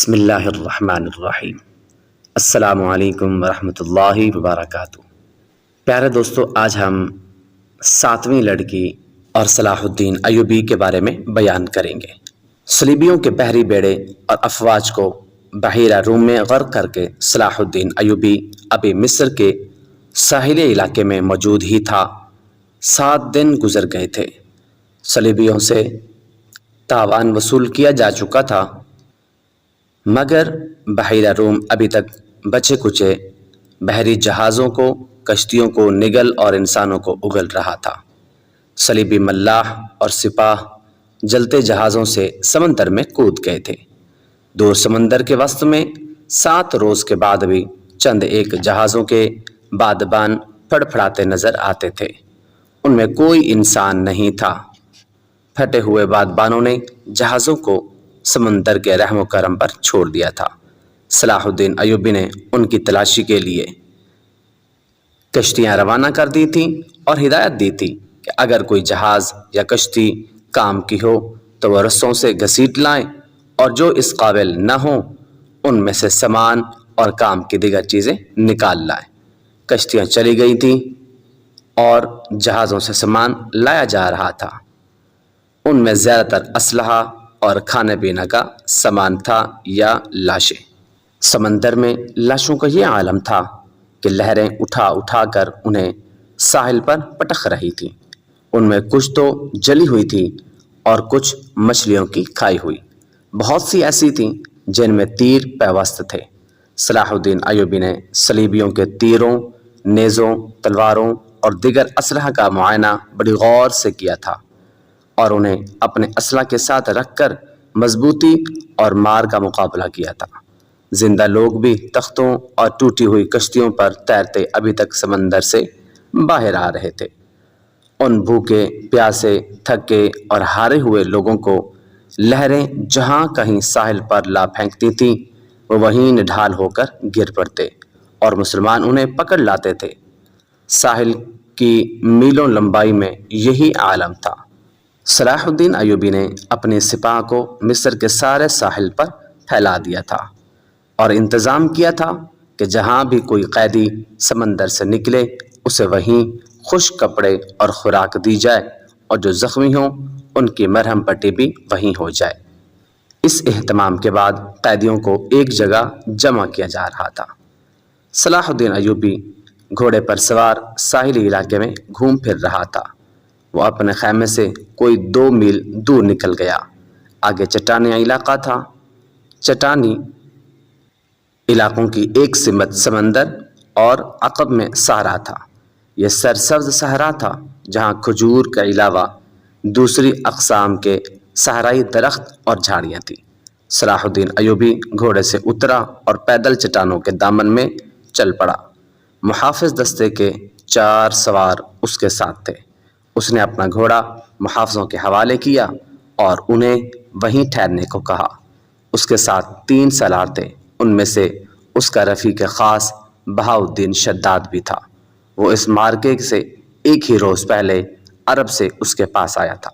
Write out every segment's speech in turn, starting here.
بسم اللہ الرحمن الرحیم۔ السلام علیکم ورحمۃ اللہ وبرکاتہ۔ پیارے دوستو، آج ہم 7ویں لڑکی اور صلاح الدین ایوبی کے بارے میں بیان کریں گے۔ صلیبیوں کے بحری بیڑے اور افواج کو بحیرہ روم میں غرق کر کے صلاح الدین ایوبی ابھی مصر کے ساحلی علاقے میں موجود ہی تھا۔ 7 دن گزر گئے تھے۔ صلیبیوں سے تاوان وصول کیا جا چکا تھا، مگر بحیرہ روم ابھی تک بچے کچے بحری جہازوں کو، کشتیوں کو نگل اور انسانوں کو اگل رہا تھا۔ صلیبی ملاح اور سپاہ جلتے جہازوں سے سمندر میں کود گئے تھے۔ دور سمندر کے وسط میں 7 روز کے بعد بھی چند ایک جہازوں کے بادبان پھڑپھڑاتے نظر آتے تھے۔ ان میں کوئی انسان نہیں تھا۔ پھٹے ہوئے بادبانوں نے جہازوں کو سمندر کے رحم و کرم پر چھوڑ دیا تھا۔ صلاح الدین ایوبی نے ان کی تلاشی کے لیے کشتیاں روانہ کر دی تھیں اور ہدایت دی تھی کہ اگر کوئی جہاز یا کشتی کام کی ہو تو وہ رسوں سے گھسیٹ لائیں، اور جو اس قابل نہ ہوں ان میں سے سامان اور کام کی دیگر چیزیں نکال لائیں۔ کشتیاں چلی گئی تھیں اور جہازوں سے سامان لایا جا رہا تھا۔ ان میں زیادہ تر اسلحہ اور کھانے پینے کا سامان تھا یا لاشیں۔ سمندر میں لاشوں کا یہ عالم تھا کہ لہریں اٹھا اٹھا کر انہیں ساحل پر پٹخ رہی تھیں۔ ان میں کچھ تو جلی ہوئی تھی اور کچھ مچھلیوں کی کھائی ہوئی۔ بہت سی ایسی تھیں جن میں تیر پیوست تھے۔ صلاح الدین ایوبی نے صلیبیوں کے تیروں، نیزوں، تلواروں اور دیگر اسلحہ کا معائنہ بڑی غور سے کیا تھا اور انہیں اپنے اسلحہ کے ساتھ رکھ کر مضبوطی اور مار کا مقابلہ کیا تھا۔ زندہ لوگ بھی تختوں اور ٹوٹی ہوئی کشتیوں پر تیرتے ابھی تک سمندر سے باہر آ رہے تھے۔ ان بھوکے، پیاسے، تھکے اور ہارے ہوئے لوگوں کو لہریں جہاں کہیں ساحل پر لا پھینکتی تھیں، وہ وہیں نڈھال ہو کر گر پڑتے اور مسلمان انہیں پکڑ لاتے تھے۔ ساحل کی میلوں لمبائی میں یہی عالم تھا۔ صلاح الدین ایوبی نے اپنے سپاہ کو مصر کے سارے ساحل پر پھیلا دیا تھا اور انتظام کیا تھا کہ جہاں بھی کوئی قیدی سمندر سے نکلے اسے وہیں خشک کپڑے اور خوراک دی جائے، اور جو زخمی ہوں ان کی مرہم پٹی بھی وہیں ہو جائے۔ اس اہتمام کے بعد قیدیوں کو ایک جگہ جمع کیا جا رہا تھا۔ صلاح الدین ایوبی گھوڑے پر سوار ساحلی علاقے میں گھوم پھر رہا تھا۔ وہ اپنے خیمے سے کوئی 2 میل دور نکل گیا۔ آگے چٹانی علاقہ تھا۔ چٹانی علاقوں کی ایک سمت سمندر اور عقب میں صحرا تھا۔ یہ سرسبز صحرا تھا جہاں کھجور کے علاوہ دوسری اقسام کے صحرائی درخت اور جھاڑیاں تھیں۔ صلاح الدین ایوبی گھوڑے سے اترا اور پیدل چٹانوں کے دامن میں چل پڑا۔ محافظ دستے کے 4 سوار اس کے ساتھ تھے۔ اس نے اپنا گھوڑا محافظوں کے حوالے کیا اور انہیں وہیں ٹھہرنے کو کہا۔ اس کے ساتھ 3 سالار تھے۔ ان میں سے اس کا رفیق خاص بہاؤالدین شداد بھی تھا۔ وہ اس معرکے سے ایک ہی روز پہلے عرب سے اس کے پاس آیا تھا۔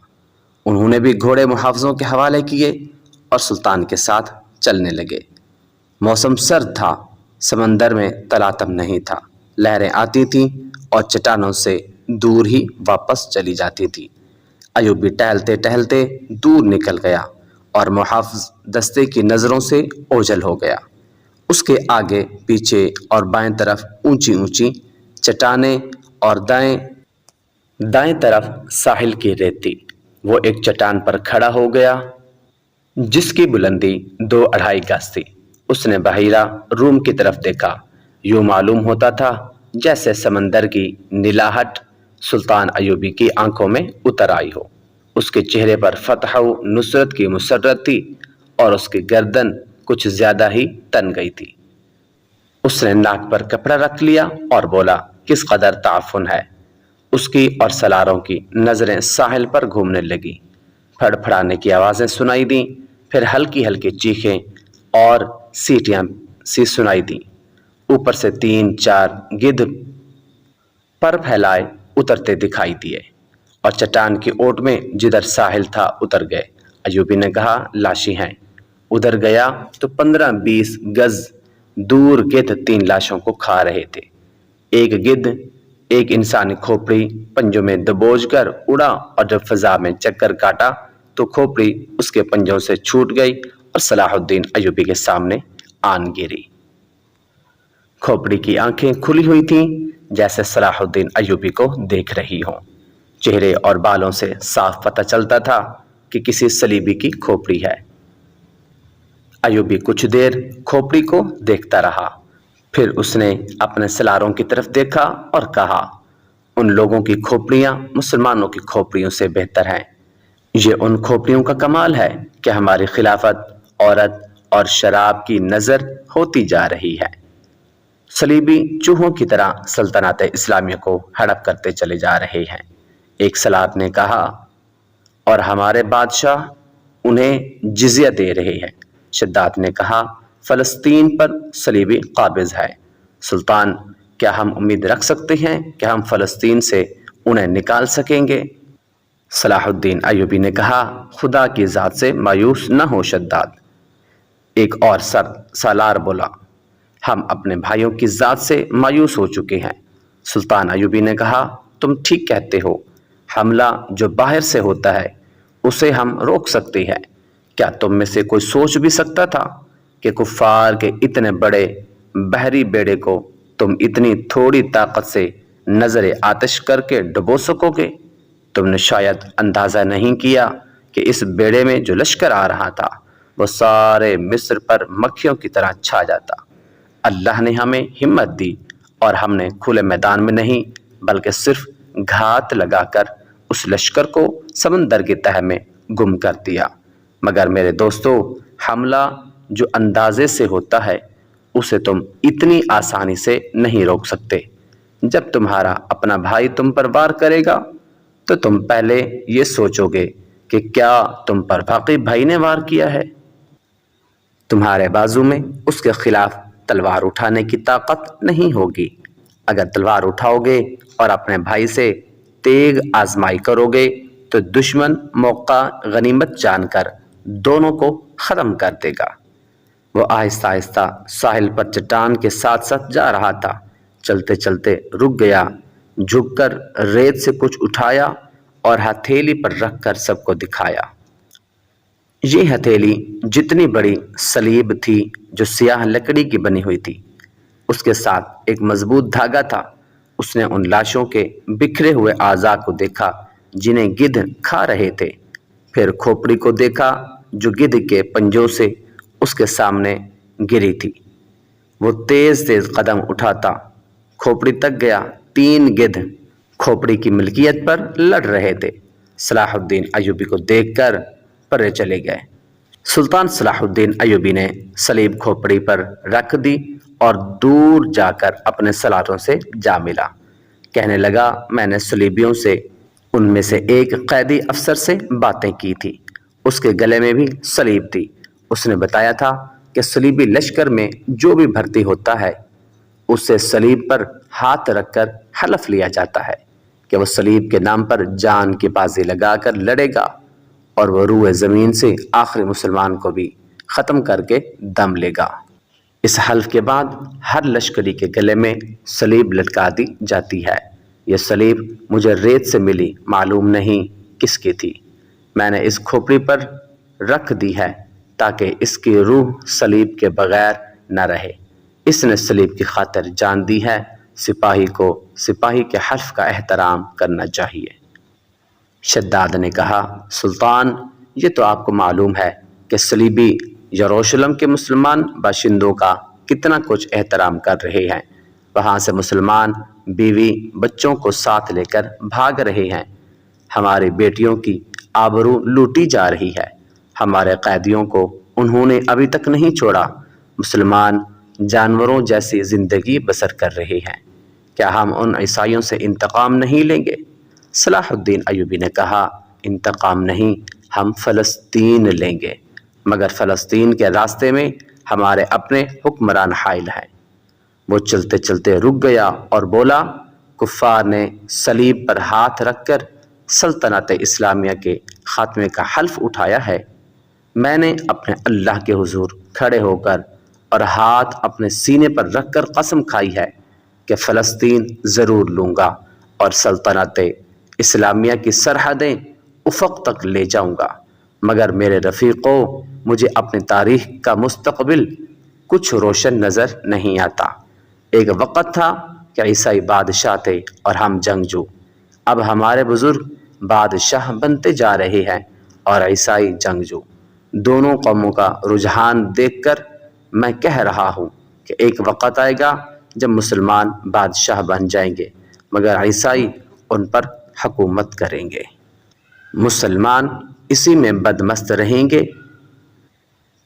انہوں نے بھی گھوڑے محافظوں کے حوالے کیے اور سلطان کے ساتھ چلنے لگے۔ موسم سرد تھا، سمندر میں تلاطم نہیں تھا۔ لہریں آتی تھیں اور چٹانوں سے دور ہی واپس چلی جاتی تھی۔ ایوبی ٹہلتے ٹہلتے دور نکل گیا اور محافظ دستے کی نظروں سے اوجھل ہو گیا۔ اس کے آگے پیچھے اور بائیں طرف اونچی اونچی چٹانیں اور دائیں طرف ساحل کی ریت تھی۔ وہ ایک چٹان پر کھڑا ہو گیا جس کی بلندی 2-2.5 گز تھی۔ اس نے بحیرہ روم کی طرف دیکھا۔ یوں معلوم ہوتا تھا جیسے سمندر کی نیلاہٹ سلطان ایوبی کی آنکھوں میں اتر آئی ہو۔ اس کے چہرے پر فتح و نصرت کی مسرت تھی اور اس کی گردن کچھ زیادہ ہی تن گئی تھی۔ اس نے ناک پر کپڑا رکھ لیا اور بولا، کس قدر تعفن ہے۔ اس کی اور سالاروں کی نظریں ساحل پر گھومنے لگیں۔ پھڑ پھڑانے کی آوازیں سنائی دیں، پھر ہلکی ہلکی چیخیں اور سیٹیاں سی سنائی دیں۔ اوپر سے 3-4 گدھ پر پھیلائے اترتے دکھائی دیے اور چٹان کی اوٹ میں جدھر ساحل تھا اتر گئے۔ ایوبی نے کہا، لاشی ہیں۔ ادھر گیا تو 15-20 گز دور گدھ 3 لاشوں کو کھا رہے تھے۔ ایک گدھ ایک انسانی کھوپڑی پنجوں میں دبوچ کر اڑا اور جب فضا میں چکر کاٹا تو کھوپڑی اس کے پنجوں سے چھوٹ گئی اور صلاح الدین ایوبی کے سامنے آن گری۔ کھوپڑی کی آنکھیں کھلی ہوئی تھیں جیسے صلاح الدین ایوبی کو دیکھ رہی ہوں۔ چہرے اور بالوں سے صاف پتہ چلتا تھا کہ کسی صلیبی کی کھوپڑی ہے۔ ایوبی کچھ دیر کھوپڑی کو دیکھتا رہا، پھر اس نے اپنے سلاروں کی طرف دیکھا اور کہا، ان لوگوں کی کھوپڑیاں مسلمانوں کی کھوپڑیوں سے بہتر ہیں۔ یہ ان کھوپڑیوں کا کمال ہے کہ ہماری خلافت عورت اور شراب کی نظر ہوتی جا رہی ہے۔ صلیبی چوہوں کی طرح سلطنت اسلامیہ کو ہڑپ کرتے چلے جا رہے ہیں، ایک سلار نے کہا، اور ہمارے بادشاہ انہیں جزیہ دے رہے ہیں۔ شداد نے کہا، فلسطین پر صلیبی قابض ہے۔ سلطان، کیا ہم امید رکھ سکتے ہیں کہ ہم فلسطین سے انہیں نکال سکیں گے؟ صلاح الدین ایوبی نے کہا، خدا کی ذات سے مایوس نہ ہو شداد۔ ایک اور سالار بولا، ہم اپنے بھائیوں کی ذات سے مایوس ہو چکے ہیں۔ سلطان ایوبی نے کہا، تم ٹھیک کہتے ہو، حملہ جو باہر سے ہوتا ہے اسے ہم روک سکتے ہیں۔ کیا تم میں سے کوئی سوچ بھی سکتا تھا کہ کفار کے اتنے بڑے بحری بیڑے کو تم اتنی تھوڑی طاقت سے نظر آتش کر کے ڈبو سکو گے؟ تم نے شاید اندازہ نہیں کیا کہ اس بیڑے میں جو لشکر آ رہا تھا وہ سارے مصر پر مکھیوں کی طرح چھا جاتا۔ اللہ نے ہمیں ہمت دی اور ہم نے کھلے میدان میں نہیں بلکہ صرف گھات لگا کر اس لشکر کو سمندر کی تہہ میں گم کر دیا۔ مگر میرے دوستو، حملہ جو اندازے سے ہوتا ہے اسے تم اتنی آسانی سے نہیں روک سکتے۔ جب تمہارا اپنا بھائی تم پر وار کرے گا تو تم پہلے یہ سوچو گے کہ کیا تم پر واقعی بھائی نے وار کیا ہے؟ تمہارے بازو میں اس کے خلاف تلوار اٹھانے کی طاقت نہیں ہوگی۔ اگر تلوار اٹھاؤ گے اور اپنے بھائی سے تیغ آزمائی کرو گے تو دشمن موقع غنیمت جان کر دونوں کو ختم کر دے گا۔ وہ آہستہ آہستہ ساحل پر چٹان کے ساتھ ساتھ جا رہا تھا۔ چلتے چلتے رک گیا، جھک کر ریت سے کچھ اٹھایا اور ہتھیلی پر رکھ کر سب کو دکھایا۔ یہ ہتھیلی جتنی بڑی صلیب تھی جو سیاہ لکڑی کی بنی ہوئی تھی، اس کے ساتھ ایک مضبوط دھاگا تھا۔ اس نے ان لاشوں کے بکھرے ہوئے اعضاء کو دیکھا جنہیں گدھ کھا رہے تھے، پھر کھوپڑی کو دیکھا جو گدھ کے پنجوں سے اس کے سامنے گری تھی۔ وہ تیز تیز قدم اٹھاتا کھوپڑی تک گیا۔ 3 گدھ کھوپڑی کی ملکیت پر لڑ رہے تھے۔ صلاح الدین ایوبی کو دیکھ کر پرے چلے گئے۔ سلطان صلاح الدین ایوبی نے صلیب کھوپڑی پر رکھ دی اور دور جا کر اپنے سلاروں سے جا ملا۔ کہنے لگا، میں نے صلیبیوں سے، ان میں سے ایک قیدی افسر سے باتیں کی تھی، اس کے گلے میں بھی صلیب تھی۔ اس نے بتایا تھا کہ صلیبی لشکر میں جو بھی بھرتی ہوتا ہے اسے صلیب پر ہاتھ رکھ کر حلف لیا جاتا ہے کہ وہ صلیب کے نام پر جان کی بازی لگا کر لڑے گا اور وہ روئے زمین سے آخری مسلمان کو بھی ختم کر کے دم لے گا۔ اس حلف کے بعد ہر لشکری کے گلے میں صلیب لٹکا دی جاتی ہے۔ یہ صلیب مجھے ریت سے ملی، معلوم نہیں کس کی تھی۔ میں نے اس کھوپڑی پر رکھ دی ہے تاکہ اس کی روح صلیب کے بغیر نہ رہے۔ اس نے صلیب کی خاطر جان دی ہے۔ سپاہی کو سپاہی کے حلف کا احترام کرنا چاہیے۔ شداد نے کہا، سلطان، یہ تو آپ کو معلوم ہے کہ صلیبی یروشلم کے مسلمان باشندوں کا کتنا کچھ احترام کر رہے ہیں۔ وہاں سے مسلمان بیوی بچوں کو ساتھ لے کر بھاگ رہے ہیں۔ ہماری بیٹیوں کی آبرو لوٹی جا رہی ہے۔ ہمارے قیدیوں کو انہوں نے ابھی تک نہیں چھوڑا۔ مسلمان جانوروں جیسی زندگی بسر کر رہے ہیں۔ کیا ہم ان عیسائیوں سے انتقام نہیں لیں گے؟ صلاح الدین ایوبی نے کہا، انتقام نہیں، ہم فلسطین لیں گے، مگر فلسطین کے راستے میں ہمارے اپنے حکمران حائل ہیں۔ وہ چلتے چلتے رک گیا اور بولا، کفار نے صلیب پر ہاتھ رکھ کر سلطنت اسلامیہ کے خاتمے کا حلف اٹھایا ہے۔ میں نے اپنے اللہ کے حضور کھڑے ہو کر اور ہاتھ اپنے سینے پر رکھ کر قسم کھائی ہے کہ فلسطین ضرور لوں گا اور سلطنت اسلامیہ کی سرحدیں افق تک لے جاؤں گا، مگر میرے رفیقوں مجھے اپنی تاریخ کا مستقبل کچھ روشن نظر نہیں آتا۔ ایک وقت تھا کہ عیسائی بادشاہ تھے اور ہم جنگجو، اب ہمارے بزرگ بادشاہ بنتے جا رہے ہیں اور عیسائی جنگجو۔ دونوں قوموں کا رجحان دیکھ کر میں کہہ رہا ہوں کہ ایک وقت آئے گا جب مسلمان بادشاہ بن جائیں گے مگر عیسائی ان پر حکومت کریں گے۔ مسلمان اسی میں بدمست رہیں گے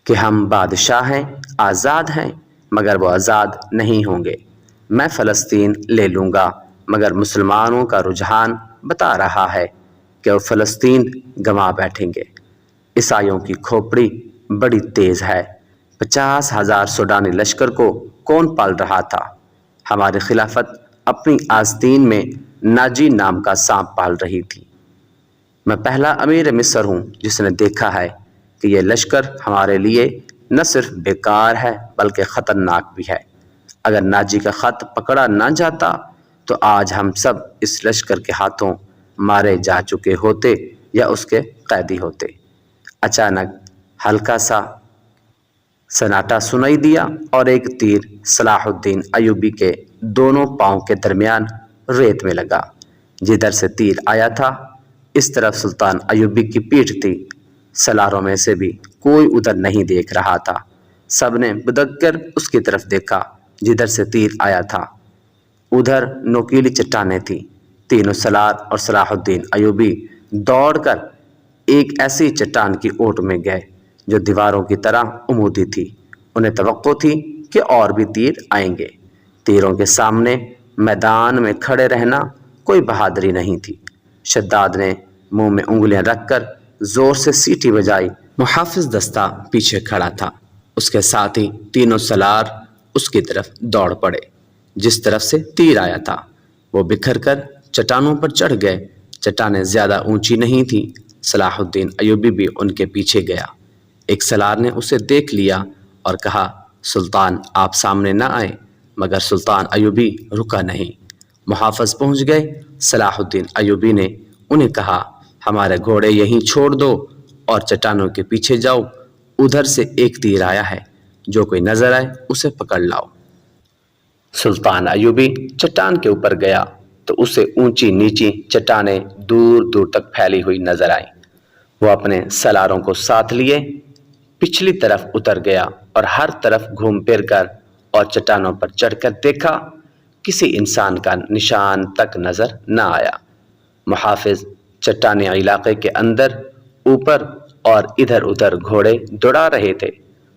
کہ ہم بادشاہ ہیں، آزاد ہیں، مگر وہ آزاد نہیں ہوں گے۔ میں فلسطین لے لوں گا مگر مسلمانوں کا رجحان بتا رہا ہے کہ وہ فلسطین گنوا بیٹھیں گے۔ عیسائیوں کی کھوپڑی بڑی تیز ہے۔ 50,000 سوڈانی لشکر کو کون پال رہا تھا؟ ہماری خلافت اپنی آستین میں ناجی نام کا سانپ پال رہی تھی۔ میں پہلا امیر مصر ہوں جس نے دیکھا ہے کہ یہ لشکر ہمارے لیے نہ صرف بیکار ہے بلکہ خطرناک بھی ہے۔ اگر ناجی کا خط پکڑا نہ جاتا تو آج ہم سب اس لشکر کے ہاتھوں مارے جا چکے ہوتے یا اس کے قیدی ہوتے۔ اچانک ہلکا سا سناٹا سنائی دیا اور ایک تیر صلاح الدین ایوبی کے دونوں پاؤں کے درمیان ریت میں لگا۔ جدھر سے تیر آیا تھا اس طرف سلطان ایوبی کی پیٹھ تھی۔ سلاروں میں سے بھی کوئی ادھر نہیں دیکھ رہا تھا۔ سب نے بدک کر اس کی طرف دیکھا جدھر سے تیر آیا تھا۔ ادھر نوکیلی چٹانیں تھیں۔ تینوں سلار اور صلاح الدین ایوبی دوڑ کر ایک ایسی چٹان کی اوٹ میں گئے جو دیواروں کی طرح عمودی تھی۔ انہیں توقع تھی کہ اور بھی تیر آئیں گے۔ تیروں کے سامنے میدان میں کھڑے رہنا کوئی بہادری نہیں تھی۔ شداد نے منہ میں انگلیاں رکھ کر زور سے سیٹی بجائی۔ محافظ دستہ پیچھے کھڑا تھا، اس کے ساتھ ہی تینوں سلار اس کی طرف دوڑ پڑے جس طرف سے تیر آیا تھا۔ وہ بکھر کر چٹانوں پر چڑھ گئے۔ چٹانیں زیادہ اونچی نہیں تھیں۔ صلاح الدین ایوبی بھی ان کے پیچھے گیا۔ ایک سلار نے اسے دیکھ لیا اور کہا، سلطان آپ سامنے نہ آئیں، مگر سلطان ایوبی رکا نہیں۔ محافظ پہنچ گئے۔ صلاح الدین ایوبی نے انہیں کہا، ہمارے گھوڑے یہیں چھوڑ دو اور چٹانوں کے پیچھے جاؤ، ادھر سے ایک تیر آیا ہے، جو کوئی نظر آئے اسے پکڑ لاؤ۔ سلطان ایوبی چٹان کے اوپر گیا تو اسے اونچی نیچی چٹانیں دور دور تک پھیلی ہوئی نظر آئیں۔ وہ اپنے سلاروں کو ساتھ لیے پچھلی طرف اتر گیا اور ہر طرف گھوم پھر کر اور چٹانوں پر چڑھ کر دیکھا، کسی انسان کا نشان تک نظر نہ آیا۔ محافظ چٹانی علاقے کے اندر اوپر اور ادھر ادھر گھوڑے دوڑا رہے تھے۔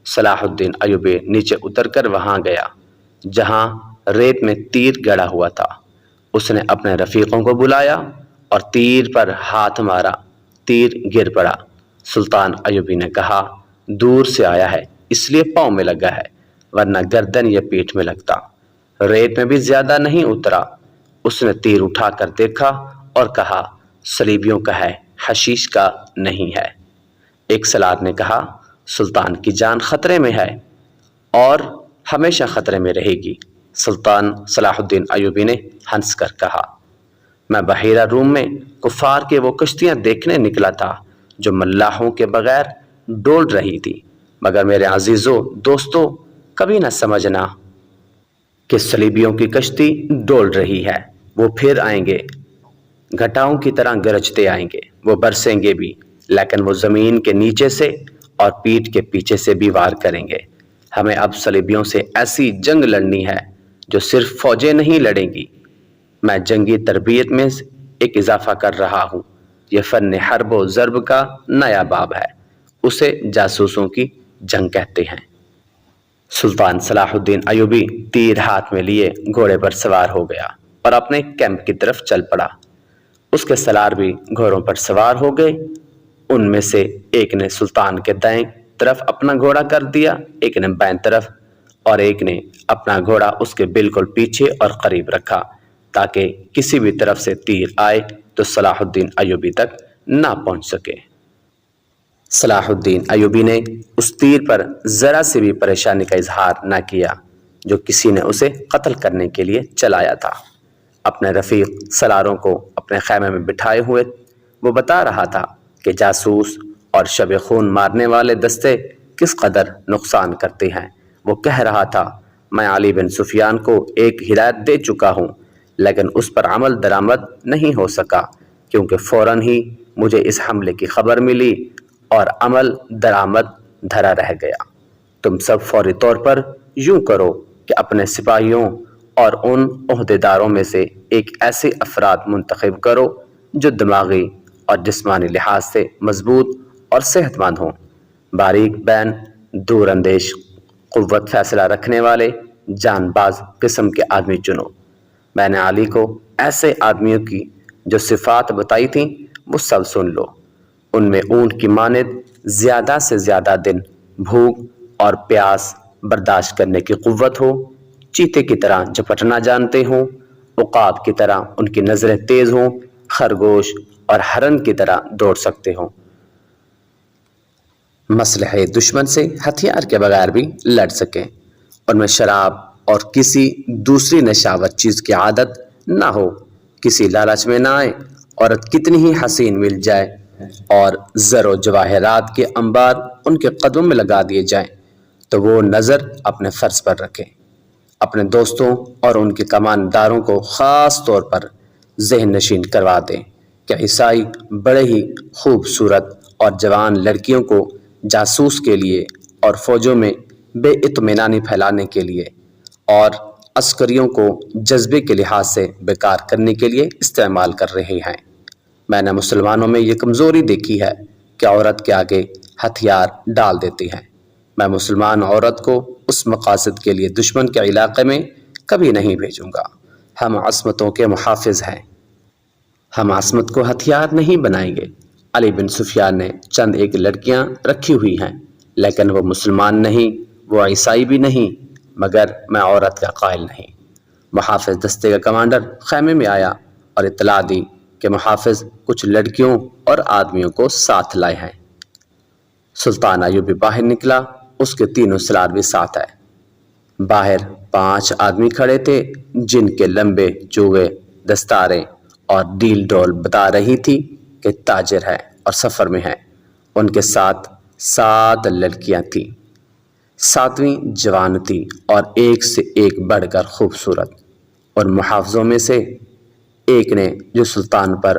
صلاح الدین ایوبی نیچے اتر کر وہاں گیا جہاں ریت میں تیر گڑا ہوا تھا۔ اس نے اپنے رفیقوں کو بلایا اور تیر پر ہاتھ مارا۔ تیر گر پڑا۔ سلطان ایوبی نے کہا، دور سے آیا ہے اس لیے پاؤں میں لگا ہے، ورنہ گردن یا پیٹھ میں لگتا۔ ریت میں بھی زیادہ نہیں اترا۔ اس نے تیر اٹھا کر دیکھا اور کہا، صلیبیوں کا ہے، حشیش کا نہیں ہے۔ ایک سلار نے کہا، سلطان کی جان خطرے میں ہے اور ہمیشہ خطرے میں رہے گی۔ سلطان صلاح الدین ایوبی نے ہنس کر کہا، میں بحیرہ روم میں کفار کے وہ کشتیاں دیکھنے نکلا تھا جو ملاحوں کے بغیر ڈول رہی تھی، مگر میرے عزیزو دوستو کبھی نہ سمجھنا کہ صلیبیوں کی کشتی ڈول رہی ہے۔ وہ پھر آئیں گے، گھٹاؤں کی طرح گرجتے آئیں گے، وہ برسیں گے بھی، لیکن وہ زمین کے نیچے سے اور پیٹھ کے پیچھے سے بھی وار کریں گے۔ ہمیں اب صلیبیوں سے ایسی جنگ لڑنی ہے جو صرف فوجیں نہیں لڑیں گی۔ میں جنگی تربیت میں ایک اضافہ کر رہا ہوں۔ یہ فن حرب و ضرب کا نیا باب ہے، اسے جاسوسوں کی جنگ کہتے ہیں۔ سلطان صلاح الدین ایوبی تیر ہاتھ میں لیے گھوڑے پر سوار ہو گیا اور اپنے کیمپ کی طرف چل پڑا۔ اس کے سلار بھی گھوڑوں پر سوار ہو گئے۔ ان میں سے ایک نے سلطان کے دائیں طرف اپنا گھوڑا کر دیا، ایک نے بائیں طرف، اور ایک نے اپنا گھوڑا اس کے بالکل پیچھے اور قریب رکھا تاکہ کسی بھی طرف سے تیر آئے تو صلاح الدین ایوبی تک نہ پہنچ سکے۔ صلاح الدین ایوبی نے اس تیر پر ذرا سے بھی پریشانی کا اظہار نہ کیا جو کسی نے اسے قتل کرنے کے لیے چلایا تھا۔ اپنے رفیق سالاروں کو اپنے خیمے میں بٹھائے ہوئے وہ بتا رہا تھا کہ جاسوس اور شب خون مارنے والے دستے کس قدر نقصان کرتے ہیں۔ وہ کہہ رہا تھا، میں علی بن سفیان کو ایک ہدایت دے چکا ہوں لیکن اس پر عمل درآمد نہیں ہو سکا کیونکہ فوراً ہی مجھے اس حملے کی خبر ملی اور عمل درآمد دھرا رہ گیا۔ تم سب فوری طور پر یوں کرو کہ اپنے سپاہیوں اور ان عہدیداروں میں سے ایک ایسے افراد منتخب کرو جو دماغی اور جسمانی لحاظ سے مضبوط اور صحت مند ہوں، باریک بین، دور اندیش، قوت فیصلہ رکھنے والے، جان باز قسم کے آدمی چنو۔ میں نے علی کو ایسے آدمیوں کی جو صفات بتائی تھیں وہ سب سن لو۔ ان میں اونٹ کی مانند زیادہ سے زیادہ دن بھوک اور پیاس برداشت کرنے کی قوت ہو، چیتے کی طرح جھپٹنا جانتے ہوں، عقاب کی طرح ان کی نظریں تیز ہوں، خرگوش اور ہرن کی طرح دوڑ سکتے ہوں، مسلح دشمن سے ہتھیار کے بغیر بھی لڑ سکیں، ان میں شراب اور کسی دوسری نشاور چیز کی عادت نہ ہو، کسی لالچ میں نہ آئے، عورت کتنی ہی حسین مل جائے اور زر و جواہرات کے انبار ان کے قدموں میں لگا دیے جائیں تو وہ نظر اپنے فرض پر رکھیں، اپنے دوستوں اور ان کے کمانداروں کو خاص طور پر ذہن نشین کروا دیں کہ عیسائی بڑے ہی خوبصورت اور جوان لڑکیوں کو جاسوس کے لیے اور فوجوں میں بے اطمینانی پھیلانے کے لیے اور عسکریوں کو جذبے کے لحاظ سے بیکار کرنے کے لیے استعمال کر رہے ہیں۔ میں نے مسلمانوں میں یہ کمزوری دیکھی ہے کہ عورت کے آگے ہتھیار ڈال دیتی ہیں۔ میں مسلمان عورت کو اس مقاصد کے لیے دشمن کے علاقے میں کبھی نہیں بھیجوں گا۔ ہم عصمتوں کے محافظ ہیں، ہم عصمت کو ہتھیار نہیں بنائیں گے۔ علی بن سفیان نے چند ایک لڑکیاں رکھی ہوئی ہیں لیکن وہ مسلمان نہیں، وہ عیسائی بھی نہیں، مگر میں عورت کا قائل نہیں۔ محافظ دستے کا کمانڈر خیمے میں آیا اور اطلاع دی کہ محافظ کچھ لڑکیوں اور آدمیوں کو ساتھ لائے ہیں۔ سلطان ایوبی باہر نکلا، اس کے تینوں سالار بھی ساتھ آئے۔ باہر 5 آدمی کھڑے تھے جن کے لمبے چوغے دستاریں اور ڈیل ڈول بتا رہی تھی کہ تاجر ہے اور سفر میں ہیں۔ ان کے ساتھ 7 لڑکیاں تھیں، 7ویں جوان تھی اور ایک سے ایک بڑھ کر خوبصورت۔ اور محافظوں میں سے ایک نے جو سلطان پر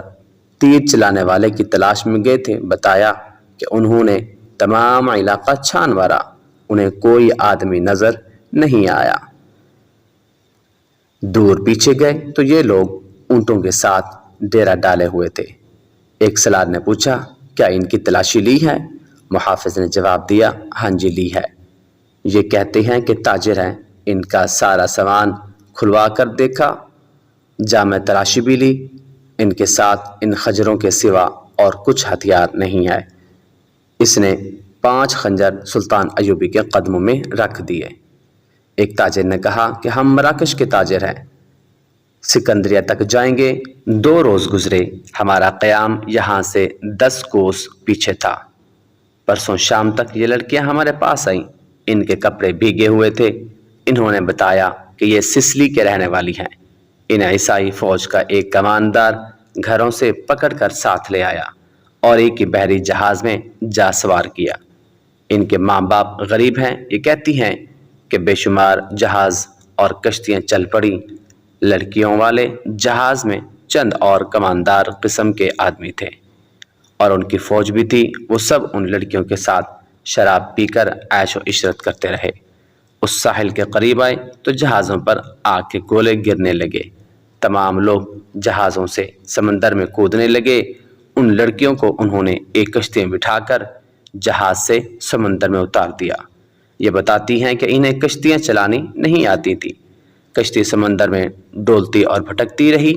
تیر چلانے والے کی تلاش میں گئے تھے بتایا کہ انہوں نے تمام علاقہ چھان مارا، انہیں کوئی آدمی نظر نہیں آیا۔ دور پیچھے گئے تو یہ لوگ اونٹوں کے ساتھ ڈیرا ڈالے ہوئے تھے۔ ایک سالار نے پوچھا، کیا ان کی تلاشی لی ہے؟ محافظ نے جواب دیا، ہاں جی لی ہے۔ یہ کہتے ہیں کہ تاجر ہیں، ان کا سارا سامان کھلوا کر دیکھا، جامع تلاشی بھی لی، ان کے ساتھ ان خنجروں کے سوا اور کچھ ہتھیار نہیں ہے۔ اس نے 5 خنجر سلطان ایوبی کے قدموں میں رکھ دیے۔ ایک تاجر نے کہا کہ ہم مراکش کے تاجر ہیں، سکندریہ تک جائیں گے۔ 2 روز گزرے، ہمارا قیام یہاں سے 10 کوس پیچھے تھا۔ پرسوں شام تک یہ لڑکیاں ہمارے پاس آئیں، ان کے کپڑے بھیگے ہوئے تھے۔ انہوں نے بتایا کہ یہ سسلی کے رہنے والی ہیں۔ انہیں عیسائی فوج کا ایک کماندار گھروں سے پکڑ کر ساتھ لے آیا اور ایک ہی بحری جہاز میں جا سوار کیا۔ ان کے ماں باپ غریب ہیں، یہ کہتی ہیں کہ بے شمار جہاز اور کشتیاں چل پڑی۔ لڑکیوں والے جہاز میں چند اور کماندار قسم کے آدمی تھے اور ان کی فوج بھی تھی۔ وہ سب ان لڑکیوں کے ساتھ شراب پی کر عیش و عشرت کرتے رہے۔ اس ساحل کے قریب آئے تو جہازوں پر آگ کے گولے گرنے لگے، تمام لوگ جہازوں سے سمندر میں کودنے لگے۔ ان لڑکیوں کو انہوں نے ایک کشتی میں بٹھا کر جہاز سے سمندر میں اتار دیا۔ یہ بتاتی ہیں کہ انہیں کشتیاں چلانی نہیں آتی تھی۔ کشتی سمندر میں ڈولتی اور بھٹکتی رہی،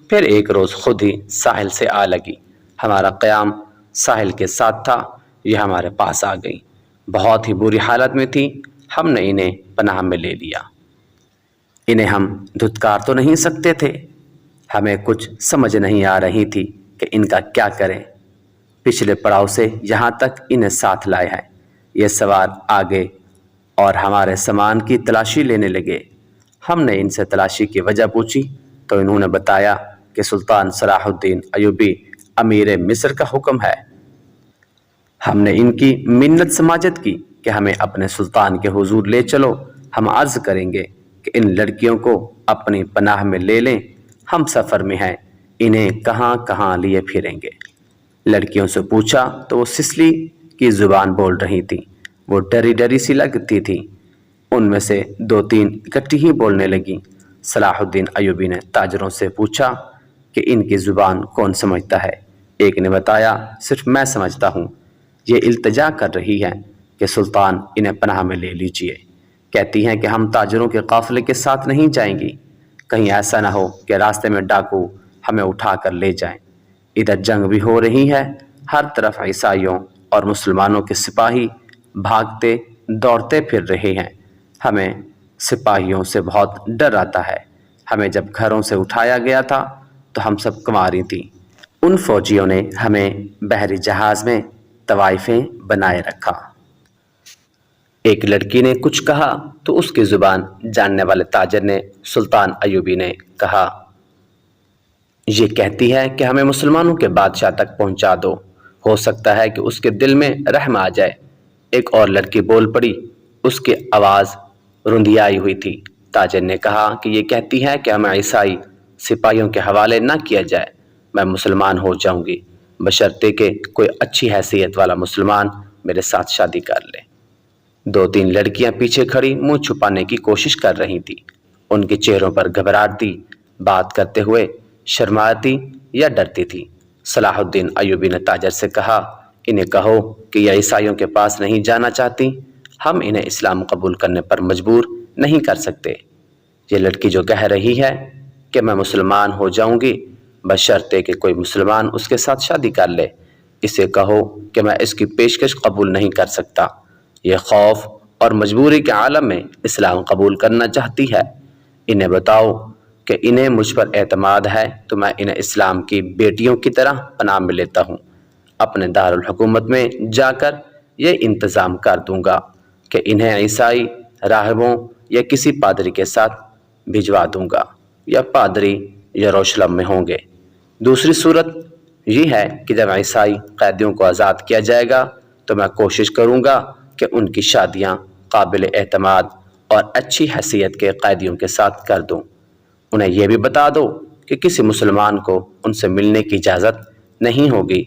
پھر ایک روز خود ہی ساحل سے آ لگی۔ ہمارا قیام ساحل کے ساتھ تھا، یہ ہمارے پاس آ گئی، بہت ہی بری حالت میں تھی، ہم نے انہیں پناہ میں لے لیا۔ انہیں ہم دھتکار تو نہیں سکتے تھے، ہمیں کچھ سمجھ نہیں آ رہی تھی کہ ان کا کیا کریں۔ پچھلے پڑاؤ سے یہاں تک انہیں ساتھ لائے ہیں۔ یہ سوار آگے اور ہمارے سامان کی تلاشی لینے لگے۔ ہم نے ان سے تلاشی کی وجہ پوچھی تو انہوں نے بتایا کہ سلطان صلاح الدین ایوبی امیر مصر کا حکم ہے۔ ہم نے ان کی منت سماجت کی کہ ہمیں اپنے سلطان کے حضور لے چلو، ہم عرض کریں گے کہ ان لڑکیوں کو اپنی پناہ میں لے لیں، ہم سفر میں ہیں، انہیں کہاں کہاں لیے پھریں گے۔ لڑکیوں سے پوچھا تو وہ سسلی کی زبان بول رہی تھیں، وہ ڈری ڈری سی لگتی تھی۔ ان میں سے 2-3 اکٹھی ہی بولنے لگیں۔ صلاح الدین ایوبی نے تاجروں سے پوچھا کہ ان کی زبان کون سمجھتا ہے؟ ایک نے بتایا، صرف میں سمجھتا ہوں۔ یہ التجا کر رہی ہے کہ سلطان انہیں پناہ میں لے لیجئے۔ کہتی ہیں کہ ہم تاجروں کے قافلے کے ساتھ نہیں جائیں گی، کہیں ایسا نہ ہو کہ راستے میں ڈاکو ہمیں اٹھا کر لے جائیں۔ ادھر جنگ بھی ہو رہی ہے، ہر طرف عیسائیوں اور مسلمانوں کے سپاہی بھاگتے دوڑتے پھر رہے ہیں۔ ہمیں سپاہیوں سے بہت ڈر آتا ہے۔ ہمیں جب گھروں سے اٹھایا گیا تھا تو ہم سب کنواری تھیں۔ ان فوجیوں نے ہمیں بحری جہاز میں طوائفیں بنائے رکھا۔ ایک لڑکی نے کچھ کہا تو اس کی زبان جاننے والے تاجر نے سلطان ایوبی نے کہا، یہ کہتی ہے کہ ہمیں مسلمانوں کے بادشاہ تک پہنچا دو، ہو سکتا ہے کہ اس کے دل میں رحم آ جائے۔ ایک اور لڑکی بول پڑی، اس کی آواز رندیائی ہوئی تھی۔ تاجر نے کہا کہ یہ کہتی ہے کہ ہمیں عیسائی سپاہیوں کے حوالے نہ کیا جائے، میں مسلمان ہو جاؤں گی بشرطے کہ کوئی اچھی حیثیت والا مسلمان میرے ساتھ شادی کر لے۔ 2-3 لڑکیاں پیچھے کھڑی منہ چھپانے کی کوشش کر رہی تھی۔ ان کے چہروں پر گھبراہٹ تھی، بات کرتے ہوئے شرماتی یا ڈرتی تھی۔ صلاح الدین ایوبی نے تاجر سے کہا، انہیں کہو کہ یہ عیسائیوں کے پاس نہیں جانا چاہتی، ہم انہیں اسلام قبول کرنے پر مجبور نہیں کر سکتے۔ یہ لڑکی جو کہہ رہی ہے کہ میں مسلمان ہو جاؤں گی بشرطے کہ کوئی مسلمان اس کے ساتھ شادی کر لے، اسے کہو کہ میں اس کی پیشکش قبول نہیں کر سکتا۔ یہ خوف اور مجبوری کے عالم میں اسلام قبول کرنا چاہتی ہے۔ انہیں بتاؤ کہ انہیں مجھ پر اعتماد ہے تو میں انہیں اسلام کی بیٹیوں کی طرح پناہ میں لیتا ہوں۔ اپنے دارالحکومت میں جا کر یہ انتظام کر دوں گا کہ انہیں عیسائی راہبوں یا کسی پادری کے ساتھ بھجوا دوں گا، یا پادری یروشلم میں ہوں گے۔ دوسری صورت یہ ہے کہ جب عیسائی قیدیوں کو آزاد کیا جائے گا تو میں کوشش کروں گا کہ ان کی شادیاں قابل اعتماد اور اچھی حیثیت کے قیدیوں کے ساتھ کر دوں۔ انہیں یہ بھی بتا دو کہ کسی مسلمان کو ان سے ملنے کی اجازت نہیں ہوگی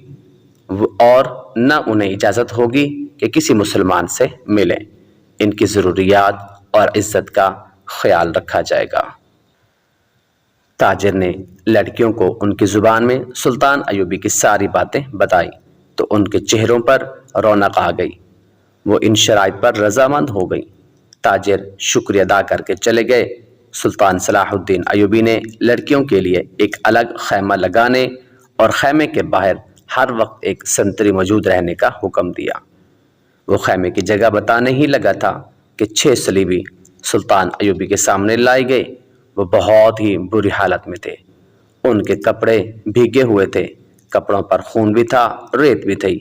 اور نہ انہیں اجازت ہوگی کہ کسی مسلمان سے ملیں۔ ان کی ضروریات اور عزت کا خیال رکھا جائے گا۔ تاجر نے لڑکیوں کو ان کی زبان میں سلطان ایوبی کی ساری باتیں بتائیں تو ان کے چہروں پر رونق آ گئی، وہ ان شرائط پر رضامند ہو گئیں۔ تاجر شکریہ ادا کر کے چلے گئے۔ سلطان صلاح الدین ایوبی نے لڑکیوں کے لیے ایک الگ خیمہ لگانے اور خیمے کے باہر ہر وقت ایک سنتری موجود رہنے کا حکم دیا۔ وہ خیمے کی جگہ بتانے ہی لگا تھا کہ 6 صلیبی سلطان ایوبی کے سامنے لائے گئے۔ وہ بہت ہی بری حالت میں تھے، ان کے کپڑے بھیگے ہوئے تھے، کپڑوں پر خون بھی تھا، ریت بھی تھی،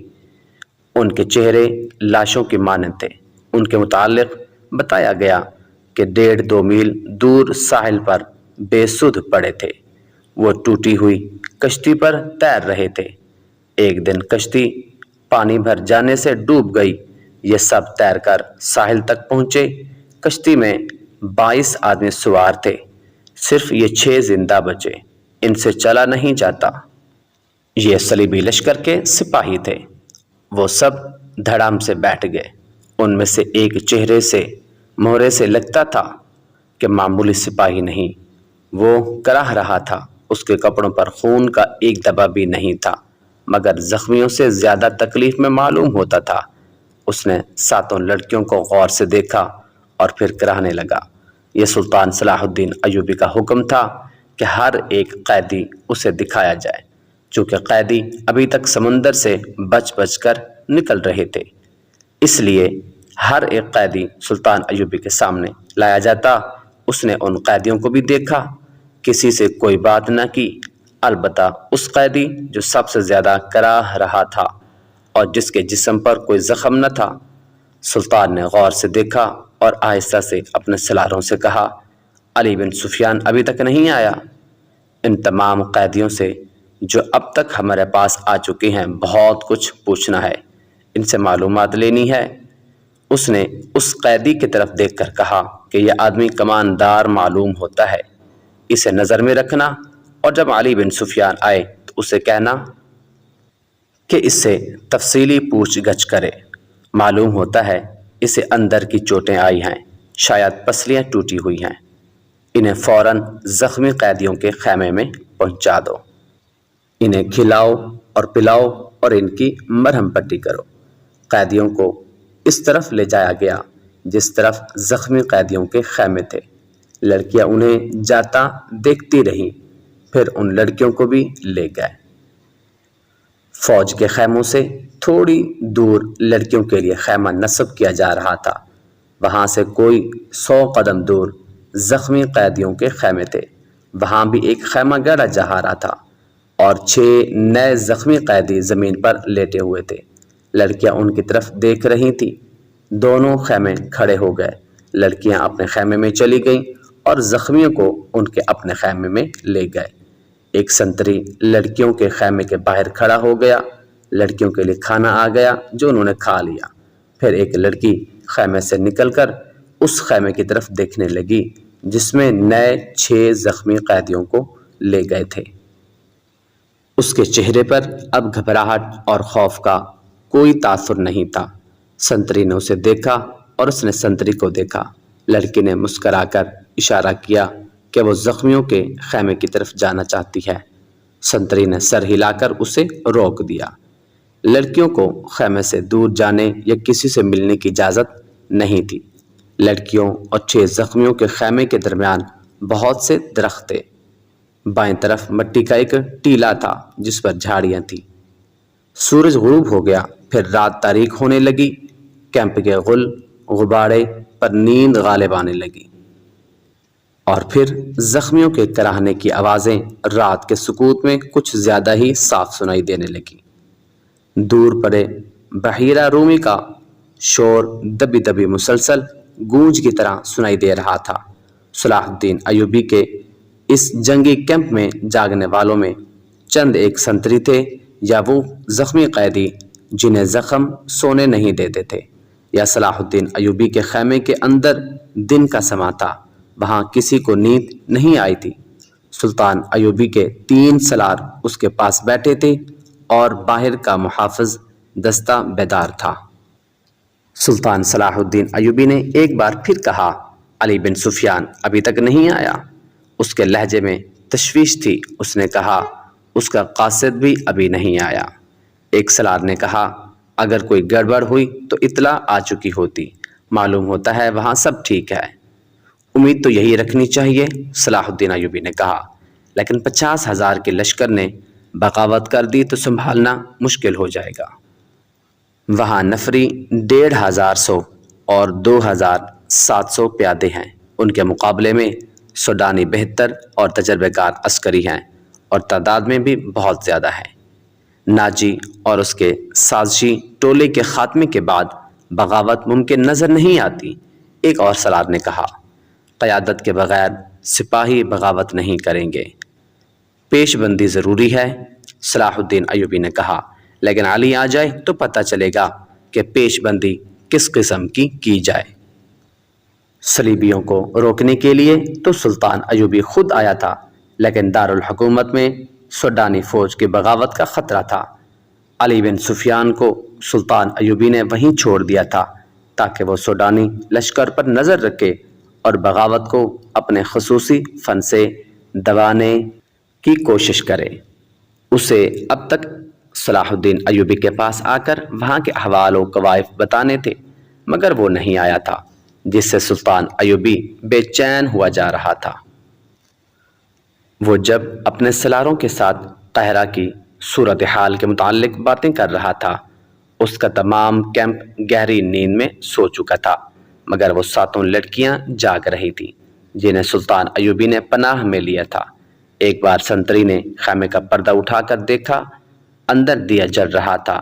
ان کے چہرے لاشوں کی مانند تھے۔ ان کے متعلق بتایا گیا کہ 1.5-2 میل دور ساحل پر بے سدھ پڑے تھے۔ وہ ٹوٹی ہوئی کشتی پر تیر رہے تھے۔ ایک دن کشتی پانی بھر جانے سے ڈوب گئی۔ یہ سب تیر کر ساحل تک پہنچے۔ کشتی میں 22 آدمی سوار تھے، صرف یہ 6 زندہ بچے، ان سے چلا نہیں جاتا۔ یہ صلیبی لشکر کے سپاہی تھے۔ وہ سب دھڑام سے بیٹھ گئے۔ ان میں سے ایک چہرے سے مہرے سے لگتا تھا کہ معمولی سپاہی نہیں، وہ کراہ رہا تھا۔ اس کے کپڑوں پر خون کا ایک دبا بھی نہیں تھا، مگر زخمیوں سے زیادہ تکلیف میں معلوم ہوتا تھا۔ اس نے 7 لڑکیوں کو غور سے دیکھا اور پھر کراہنے لگا۔ یہ سلطان صلاح الدین ایوبی کا حکم تھا کہ ہر ایک قیدی اسے دکھایا جائے، چونکہ قیدی ابھی تک سمندر سے بچ بچ کر نکل رہے تھے، اس لیے ہر ایک قیدی سلطان ایوبی کے سامنے لایا جاتا۔ اس نے ان قیدیوں کو بھی دیکھا، کسی سے کوئی بات نہ کی، البتہ اس قیدی جو سب سے زیادہ کراہ رہا تھا اور جس کے جسم پر کوئی زخم نہ تھا۔ سلطان نے غور سے دیکھا اور آہستہ سے اپنے سلاروں سے کہا، علی بن سفیان ابھی تک نہیں آیا؟ ان تمام قیدیوں سے جو اب تک ہمارے پاس آ چکے ہیں بہت کچھ پوچھنا ہے، ان سے معلومات لینی ہے۔ اس نے اس قیدی کی طرف دیکھ کر کہا کہ یہ آدمی کماندار معلوم ہوتا ہے، اسے نظر میں رکھنا، اور جب علی بن سفیان آئے تو اسے کہنا کہ اس سے تفصیلی پوچھ گچھ کرے۔ معلوم ہوتا ہے اسے اندر کی چوٹیں آئی ہیں، شاید پسلیاں ٹوٹی ہوئی ہیں۔ انہیں فوراً زخمی قیدیوں کے خیمے میں پہنچا دو، انہیں کھلاؤ اور پلاؤ اور ان کی مرہم پٹی کرو۔ قیدیوں کو اس طرف لے جایا گیا جس طرف زخمی قیدیوں کے خیمے تھے۔ لڑکیاں انہیں جاتا دیکھتی رہیں، پھر ان لڑکیوں کو بھی لے گئے۔ فوج کے خیموں سے تھوڑی دور لڑکیوں کے لیے خیمہ نصب کیا جا رہا تھا۔ وہاں سے کوئی 100 قدم دور زخمی قیدیوں کے خیمے تھے، وہاں بھی ایک خیمہ گاڑا جا رہا تھا اور 6 نئے زخمی قیدی زمین پر لیٹے ہوئے تھے۔ لڑکیاں ان کی طرف دیکھ رہی تھیں۔ دونوں خیمے کھڑے ہو گئے، لڑکیاں اپنے خیمے میں چلی گئیں اور زخمیوں کو ان کے اپنے خیمے میں لے گئے۔ ایک سنتری لڑکیوں کے خیمے کے باہر کھڑا ہو گیا، لڑکیوں کے لیے کھانا آ گیا جو انہوں نے کھا لیا۔ پھر ایک لڑکی خیمے سے نکل کر اس خیمے کی طرف دیکھنے لگی جس میں نئے 6 زخمی قیدیوں کو لے گئے تھے۔ اس کے چہرے پر اب گھبراہٹ اور خوف کا کوئی تاثر نہیں تھا۔ سنتری نے اسے دیکھا اور اس نے سنتری کو دیکھا۔ لڑکی نے مسکرا کر اشارہ کیا کہ وہ زخمیوں کے خیمے کی طرف جانا چاہتی ہے۔ سنتری نے سر ہلا کر اسے روک دیا۔ لڑکیوں کو خیمے سے دور جانے یا کسی سے ملنے کی اجازت نہیں تھی۔ لڑکیوں اور 6 زخمیوں کے خیمے کے درمیان بہت سے درخت تھے۔ بائیں طرف مٹی کا ایک ٹیلا تھا جس پر جھاڑیاں تھیں۔ سورج غروب ہو گیا، پھر رات تاریک ہونے لگی۔ کیمپ کے غل غبارے پر نیند غالب آنے لگی اور پھر زخمیوں کے کراہنے کی آوازیں رات کے سکوت میں کچھ زیادہ ہی صاف سنائی دینے لگی۔ دور پڑے بحیرہ رومی کا شور دبی دبی مسلسل گونج کی طرح سنائی دے رہا تھا۔ صلاح الدین ایوبی کے اس جنگی کیمپ میں جاگنے والوں میں چند ایک سنتری تھے یا وہ زخمی قیدی جنہیں زخم سونے نہیں دیتے تھے، یا صلاح الدین ایوبی کے خیمے کے اندر دن کا سما تھا، وہاں کسی کو نیند نہیں آئی تھی۔ سلطان ایوبی کے 3 سالار اس کے پاس بیٹھے تھے اور باہر کا محافظ دستہ بیدار تھا۔ سلطان صلاح الدین ایوبی نے ایک بار پھر کہا، علی بن سفیان ابھی تک نہیں آیا؟ اس کے لہجے میں تشویش تھی۔ اس نے کہا، اس کا قاصد بھی ابھی نہیں آیا۔ ایک سالار نے کہا، اگر کوئی گڑبڑ ہوئی تو اطلاع آ چکی ہوتی، معلوم ہوتا ہے وہاں سب ٹھیک ہے۔ امید تو یہی رکھنی چاہیے، صلاح الدین ایوبی نے کہا، لیکن 50,000 کے لشکر نے بغاوت کر دی تو سنبھالنا مشکل ہو جائے گا۔ وہاں نفری 1,500 اور 2,700 پیادے ہیں، ان کے مقابلے میں سوڈانی بہتر اور تجربہ کار عسکری ہیں اور تعداد میں بھی بہت زیادہ ہے۔ ناجی اور اس کے سازشی ٹولے کے خاتمے کے بعد بغاوت ممکن نظر نہیں آتی۔ ایک اور سالار نے کہا، قیادت کے بغیر سپاہی بغاوت نہیں کریں گے، پیش بندی ضروری ہے۔ صلاح الدین ایوبی نے کہا، لیکن علی آ جائے تو پتہ چلے گا کہ پیش بندی کس قسم کی جائے۔ صلیبیوں کو روکنے کے لیے تو سلطان ایوبی خود آیا تھا، لیکن دارالحکومت میں سوڈانی فوج کی بغاوت کا خطرہ تھا۔ علی بن سفیان کو سلطان ایوبی نے وہیں چھوڑ دیا تھا تاکہ وہ سوڈانی لشکر پر نظر رکھے اور بغاوت کو اپنے خصوصی فن سے دبانے کی کوشش کرے۔ اسے اب تک صلاح الدین ایوبی کے پاس آ کر وہاں کے احوال و کوائف بتانے تھے، مگر وہ نہیں آیا تھا، جس سے سلطان ایوبی بے چین ہوا جا رہا تھا۔ وہ جب اپنے سالاروں کے ساتھ قاہرہ کی صورتحال کے متعلق باتیں کر رہا تھا، اس کا تمام کیمپ گہری نیند میں سو چکا تھا، مگر وہ 7 لڑکیاں جاگ رہی تھیں جنہیں سلطان ایوبی نے پناہ میں لیا تھا۔ ایک بار سنتری نے خیمے کا پردہ اٹھا کر دیکھا، اندر دیا جل رہا تھا۔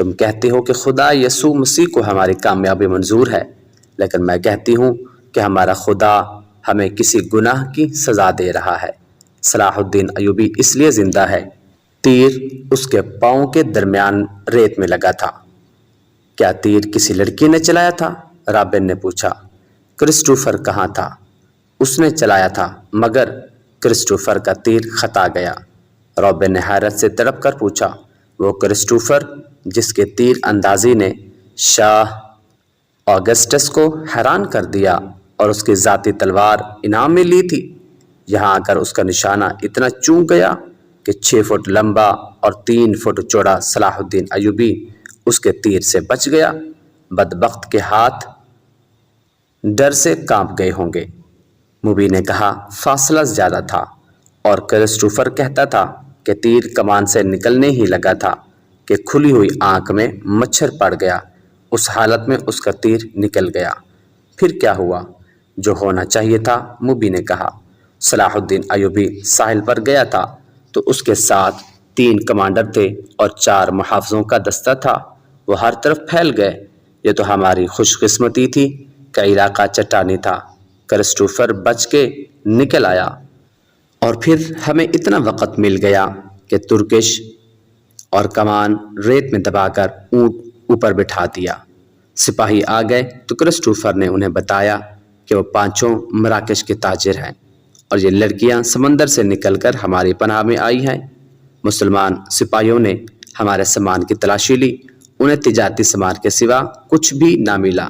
تم کہتے ہو کہ خدا یسوع مسیح کو ہماری کامیابی منظور ہے، لیکن میں کہتی ہوں کہ ہمارا خدا ہمیں کسی گناہ کی سزا دے رہا ہے۔ صلاح الدین ایوبی اس لیے زندہ ہے، تیر اس کے پاؤں کے درمیان ریت میں لگا تھا۔ کیا تیر کسی لڑکی نے چلایا تھا؟ رابن نے پوچھا۔ کرسٹوفر کہاں تھا؟ اس نے چلایا تھا، مگر کرسٹوفر کا تیر خطا گیا۔ رابن نے حیرت سے تڑپ کر پوچھا، وہ کرسٹوفر جس کے تیر اندازی نے شاہ آگسٹس کو حیران کر دیا اور اس کی ذاتی تلوار انعام میں لی تھی، یہاں آ کر اس کا نشانہ اتنا چونک گیا کہ 6 فٹ لمبا اور 3 فٹ چوڑا صلاح الدین ایوبی اس کے تیر سے بچ گیا۔ بدبخت کے ہاتھ ڈر سے کانپ گئے ہوں گے۔ موبی نے کہا، فاصلہ زیادہ تھا اور کرسٹوفر کہتا تھا کہ تیر کمان سے نکلنے ہی لگا تھا کہ کھلی ہوئی آنکھ میں مچھر پڑ گیا۔ اس حالت میں اس کا تیر نکل گیا۔ پھر کیا ہوا؟ جو ہونا چاہیے تھا، موبی نے کہا۔ صلاح الدین ایوبی ساحل پر گیا تھا تو اس کے ساتھ 3 کمانڈر تھے اور 4 محافظوں کا دستہ تھا۔ وہ ہر طرف پھیل گئے۔ یہ تو ہماری خوش قسمتی تھی کہ علاقہ چٹانی تھا۔ کرسٹوفر بچ کے نکل آیا اور پھر ہمیں اتنا وقت مل گیا کہ ترکش اور کمان ریت میں دبا کر اونٹ اوپر بٹھا دیا۔ سپاہی آ گئے تو کرسٹوفر نے انہیں بتایا کہ وہ 5 مراکش کے تاجر ہیں اور یہ لڑکیاں سمندر سے نکل کر ہماری پناہ میں آئی ہیں۔ مسلمان سپاہیوں نے ہمارے سامان کی تلاشی لی، انہیں تجارتی سامان کے سوا کچھ بھی نہ ملا۔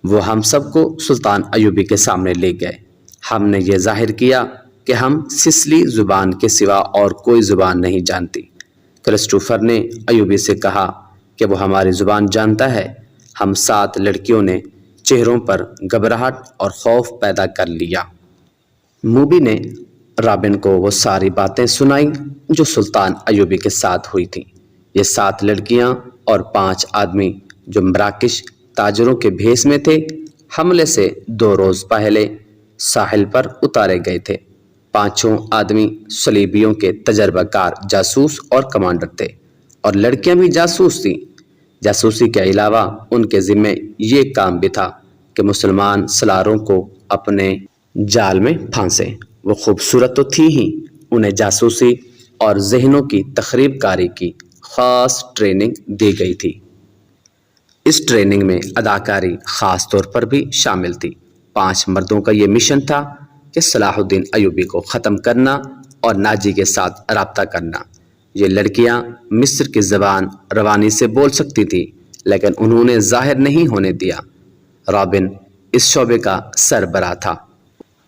وہ ہم سب کو سلطان ایوبی کے سامنے لے گئے۔ ہم نے یہ ظاہر کیا کہ ہم سسلی زبان کے سوا اور کوئی زبان نہیں جانتی۔ کرسٹوفر نے ایوبی سے کہا کہ وہ ہماری زبان جانتا ہے۔ ہم 7 لڑکیوں نے چہروں پر گھبراہٹ اور خوف پیدا کر لیا۔ موبی نے رابن کو وہ ساری باتیں سنائیں جو سلطان ایوبی کے ساتھ ہوئی تھیں۔ یہ 7 لڑکیاں اور 5 آدمی جو مراکش تاجروں کے بھیس میں تھے، حملے سے 2 روز پہلے ساحل پر اتارے گئے تھے۔ 5 آدمی صلیبیوں کے تجربہ کار جاسوس اور کمانڈر تھے، اور لڑکیاں بھی جاسوس تھیں۔ جاسوسی کے علاوہ ان کے ذمے یہ کام بھی تھا کہ مسلمان سالاروں کو اپنے جال میں پھانسیں۔ وہ خوبصورت تو تھی ہی، انہیں جاسوسی اور ذہنوں کی تخریب کاری کی خاص ٹریننگ دی گئی تھی۔ اس ٹریننگ میں اداکاری خاص طور پر بھی شامل تھی۔ 5 مردوں کا یہ مشن تھا کہ صلاح الدین ایوبی کو ختم کرنا اور ناجی کے ساتھ رابطہ کرنا۔ یہ لڑکیاں مصر کی زبان روانی سے بول سکتی تھی، لیکن انہوں نے ظاہر نہیں ہونے دیا۔ رابن اس شعبے کا سربراہ تھا،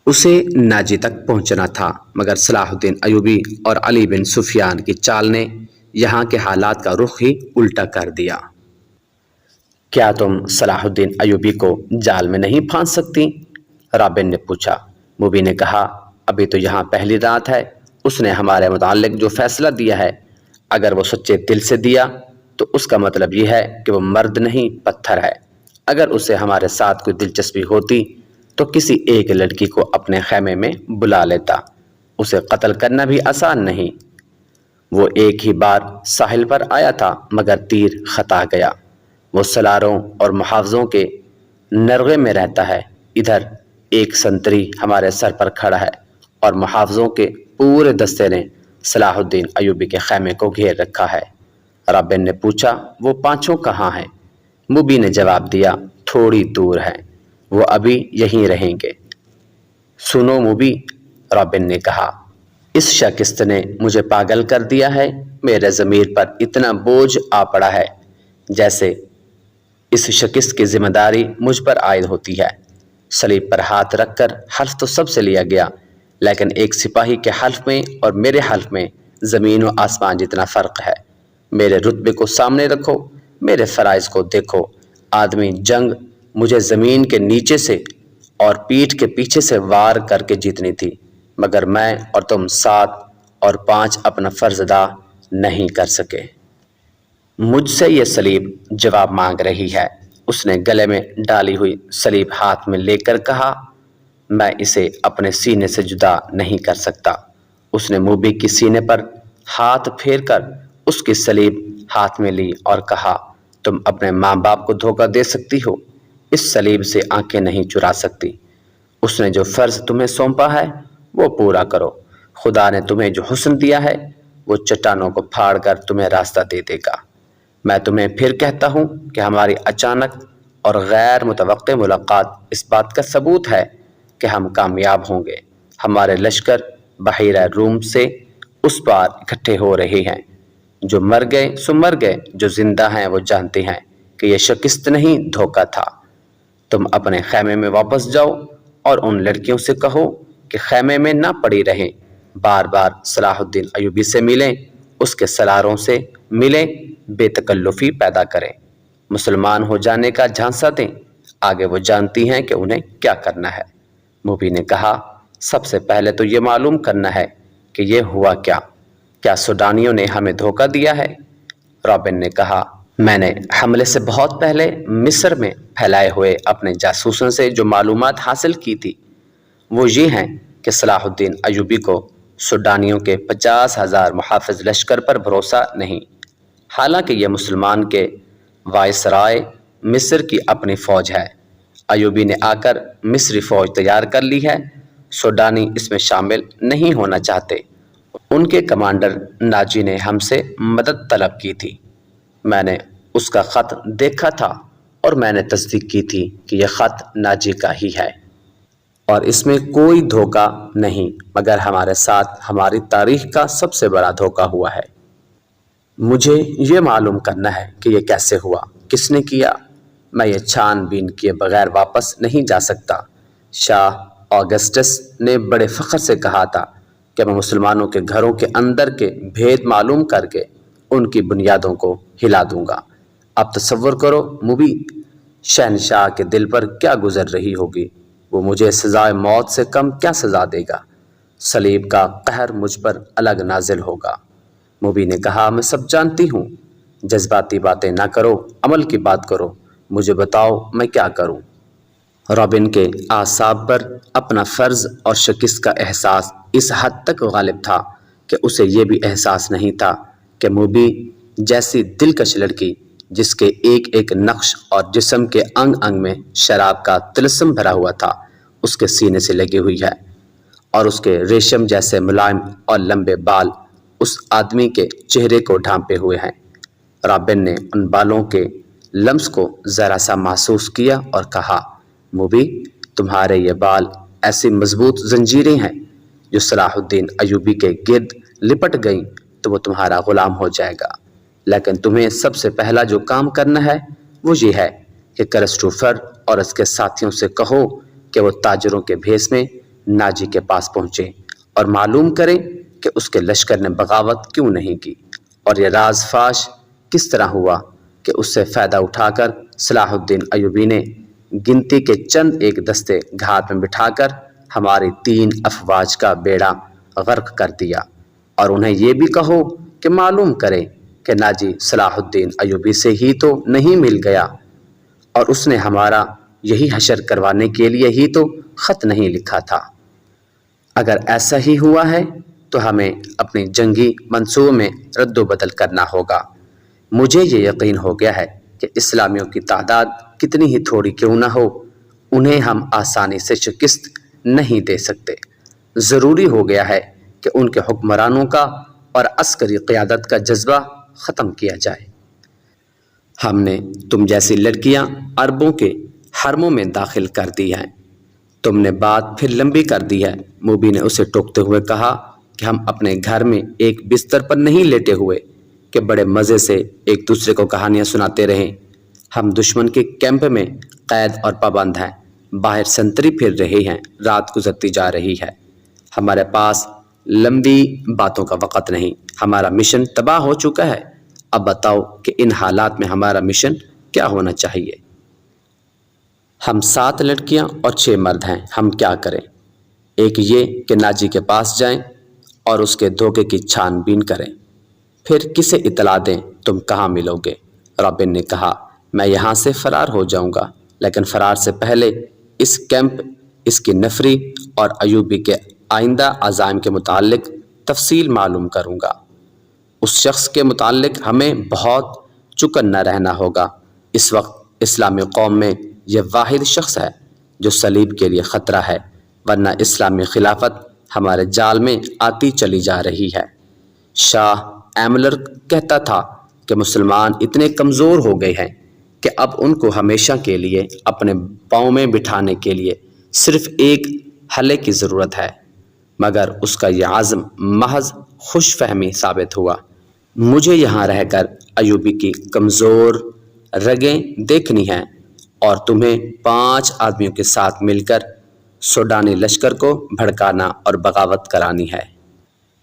اسے ناجی تک پہنچنا تھا، مگر صلاح الدین ایوبی اور علی بن سفیان کی چال نے یہاں کے حالات کا رخ ہی الٹا کر دیا۔ کیا تم صلاح الدین ایوبی کو جال میں نہیں پھانس سکتی؟ رابن نے پوچھا۔ موبی نے کہا، ابھی تو یہاں پہلی رات ہے۔ اس نے ہمارے متعلق جو فیصلہ دیا ہے، اگر وہ سچے دل سے دیا تو اس کا مطلب یہ ہے کہ وہ مرد نہیں پتھر ہے۔ اگر اسے ہمارے ساتھ کوئی دلچسپی ہوتی تو کسی ایک لڑکی کو اپنے خیمے میں بلا لیتا۔ اسے قتل کرنا بھی آسان نہیں۔ وہ ایک ہی بار ساحل پر آیا تھا، مگر تیر خطا گیا۔ وہ سالاروں اور محافظوں کے نرغے میں رہتا ہے۔ ادھر ایک سنتری ہمارے سر پر کھڑا ہے اور محافظوں کے پورے دستے نے صلاح الدین ایوبی کے خیمے کو گھیر رکھا ہے۔ رابن نے پوچھا، وہ 5 کہاں ہیں؟ موبی نے جواب دیا، تھوڑی دور ہیں، وہ ابھی یہیں رہیں گے۔ سنو موبی، رابن نے کہا، اس شکست نے مجھے پاگل کر دیا ہے۔ میرے ضمیر پر اتنا بوجھ آ پڑا ہے جیسے اس شکست کی ذمہ داری مجھ پر عائد ہوتی ہے۔ صلیب پر ہاتھ رکھ کر حلف تو سب سے لیا گیا، لیکن ایک سپاہی کے حلف میں اور میرے حلف میں زمین و آسمان جتنا فرق ہے۔ میرے رتبے کو سامنے رکھو، میرے فرائض کو دیکھو۔ آدمی جنگ مجھے زمین کے نیچے سے اور پیٹھ کے پیچھے سے وار کر کے جیتنی تھی، مگر میں اور تم 7 اور 5 اپنا فرض ادا نہیں کر سکے۔ مجھ سے یہ صلیب جواب مانگ رہی ہے۔ اس نے گلے میں ڈالی ہوئی صلیب ہاتھ میں لے کر کہا، میں اسے اپنے سینے سے جدا نہیں کر سکتا۔ اس نے موبی کی سینے پر ہاتھ پھیر کر اس کی صلیب ہاتھ میں لی اور کہا، تم اپنے ماں باپ کو دھوکہ دے سکتی ہو، اس صلیب سے آنکھیں نہیں چرا سکتی۔ اس نے جو فرض تمہیں سونپا ہے وہ پورا کرو۔ خدا نے تمہیں جو حسن دیا ہے وہ چٹانوں کو پھاڑ کر تمہیں راستہ دے دے گا۔ میں تمہیں پھر کہتا ہوں کہ ہماری اچانک اور غیر متوقع ملاقات اس بات کا ثبوت ہے کہ ہم کامیاب ہوں گے۔ ہمارے لشکر بحیرہ روم سے اس پار اکٹھے ہو رہے ہیں۔ جو مر گئے سو مر گئے، جو زندہ ہیں وہ جانتے ہیں کہ یہ شکست نہیں، دھوکہ تھا۔ تم اپنے خیمے میں واپس جاؤ اور ان لڑکیوں سے کہو کہ خیمے میں نہ پڑی رہیں، بار بار صلاح الدین ایوبی سے ملیں، اس کے سراروں سے ملیں، بے تکلفی پیدا کریں، مسلمان ہو جانے کا جھانسہ دیں، آگے وہ جانتی ہیں کہ انہیں کیا کرنا ہے۔ موبی نے کہا، سب سے پہلے تو یہ معلوم کرنا ہے کہ یہ ہوا کیا سوڈانیوں نے ہمیں دھوکہ دیا ہے؟ رابن نے کہا، میں نے حملے سے بہت پہلے مصر میں پھیلائے ہوئے اپنے جاسوسوں سے جو معلومات حاصل کی تھی وہ یہ ہیں کہ صلاح الدین ایوبی کو سوڈانیوں کے 50,000 محافظ لشکر پر بھروسہ نہیں، حالانکہ یہ مسلمان کے وائسرائے مصر کی اپنی فوج ہے۔ ایوبی نے آ کر مصری فوج تیار کر لی ہے، سوڈانی اس میں شامل نہیں ہونا چاہتے۔ ان کے کمانڈر ناجی نے ہم سے مدد طلب کی تھی۔ میں نے اس کا خط دیکھا تھا اور میں نے تصدیق کی تھی کہ یہ خط ناجی کا ہی ہے اور اس میں کوئی دھوکہ نہیں، مگر ہمارے ساتھ ہماری تاریخ کا سب سے بڑا دھوکہ ہوا ہے۔ مجھے یہ معلوم کرنا ہے کہ یہ کیسے ہوا، کس نے کیا۔ میں یہ چھان بین کیے بغیر واپس نہیں جا سکتا۔ شاہ آگسٹس نے بڑے فخر سے کہا تھا کہ میں مسلمانوں کے گھروں کے اندر کے بھید معلوم کر کے ان کی بنیادوں کو ہلا دوں گا۔ اب تصور کرو موبی، شہنشاہ کے دل پر کیا گزر رہی ہوگی۔ وہ مجھے سزائے موت سے کم کیا سزا دے گا؟ صلیب کا قہر مجھ پر الگ نازل ہوگا۔ موبی نے کہا، میں سب جانتی ہوں، جذباتی باتیں نہ کرو، عمل کی بات کرو، مجھے بتاؤ میں کیا کروں۔ رابن کے اعصاب پر اپنا فرض اور شکست کا احساس اس حد تک غالب تھا کہ اسے یہ بھی احساس نہیں تھا کہ موبی جیسی دلکش لڑکی جس کے ایک ایک نقش اور جسم کے انگ انگ میں شراب کا طلسم بھرا ہوا تھا اس کے سینے سے لگی ہوئی ہے، اور اس کے ریشم جیسے ملائم اور لمبے بال اس آدمی کے چہرے کو ڈھانپے ہوئے ہیں۔ رابن نے ان بالوں کے لمس کو ذرا سا محسوس کیا اور کہا، موبی، تمہارے یہ بال ایسی مضبوط زنجیریں ہیں، جو صلاح الدین ایوبی کے گرد لپٹ گئیں تو وہ تمہارا غلام ہو جائے گا۔ لیکن تمہیں سب سے پہلا جو کام کرنا ہے وہ یہ ہے کہ کرسٹوفر اور اس کے ساتھیوں سے کہو کہ وہ تاجروں کے بھیس میں ناجی کے پاس پہنچے اور معلوم کریں کہ اس کے لشکر نے بغاوت کیوں نہیں کی، اور یہ راز فاش کس طرح ہوا کہ اس سے فائدہ اٹھا کر صلاح الدین ایوبی نے گنتی کے چند ایک دستے گھاٹ میں بٹھا کر ہماری 3 افواج کا بیڑا غرق کر دیا۔ اور انہیں یہ بھی کہو کہ معلوم کریں کہ ناجی صلاح الدین ایوبی سے ہی تو نہیں مل گیا، اور اس نے ہمارا یہی حشر کروانے کے لیے ہی تو خط نہیں لکھا تھا۔ اگر ایسا ہی ہوا ہے تو ہمیں اپنی جنگی منصوبوں میں رد و بدل کرنا ہوگا۔ مجھے یہ یقین ہو گیا ہے کہ اسلامیوں کی تعداد کتنی ہی تھوڑی کیوں نہ ہو، انہیں ہم آسانی سے شکست نہیں دے سکتے۔ ضروری ہو گیا ہے کہ ان کے حکمرانوں کا اور عسکری قیادت کا جذبہ ختم کیا جائے۔ ہم نے تم جیسی لڑکیاں عربوں کے حرموں میں داخل کر دی ہیں۔ تم نے بات پھر لمبی کر دی ہے، موبی نے اسے ٹوکتے ہوئے کہا، کہ ہم اپنے گھر میں ایک بستر پر نہیں لیٹے ہوئے کہ بڑے مزے سے ایک دوسرے کو کہانیاں سناتے رہیں۔ ہم دشمن کے کیمپ میں قید اور پابند ہیں، باہر سنتری پھر رہے ہیں، رات گزرتی جا رہی ہے، ہمارے پاس لمبی باتوں کا وقت نہیں، ہمارا مشن تباہ ہو چکا ہے۔ اب بتاؤ کہ ان حالات میں ہمارا مشن کیا ہونا چاہیے؟ ہم 7 لڑکیاں اور 6 مرد ہیں، ہم کیا کریں؟ ایک یہ کہ ناجی کے پاس جائیں اور اس کے دھوکے کی چھان بین کریں، پھر کسے اطلاع دیں تم کہاں ملو گے؟ رابن نے کہا، میں یہاں سے فرار ہو جاؤں گا، لیکن فرار سے پہلے اس کیمپ، اس کی نفری اور ایوبی کے آئندہ عزائم کے متعلق تفصیل معلوم کروں گا۔ اس شخص کے متعلق ہمیں بہت چکنا رہنا ہوگا۔ اس وقت اسلامی قوم میں یہ واحد شخص ہے جو صلیب کے لیے خطرہ ہے، ورنہ اسلامی خلافت ہمارے جال میں آتی چلی جا رہی ہے۔ شاہ ایملر کہتا تھا کہ مسلمان اتنے کمزور ہو گئے ہیں کہ اب ان کو ہمیشہ کے لیے اپنے پاؤں میں بٹھانے کے لیے صرف ایک حلے کی ضرورت ہے، مگر اس کا یہ عزم محض خوش فہمی ثابت ہوا۔ مجھے یہاں رہ کر ایوبی کی کمزور رگیں دیکھنی ہیں اور تمہیں 5 آدمیوں کے ساتھ مل کر سوڈانی لشکر کو بھڑکانا اور بغاوت کرانی ہے۔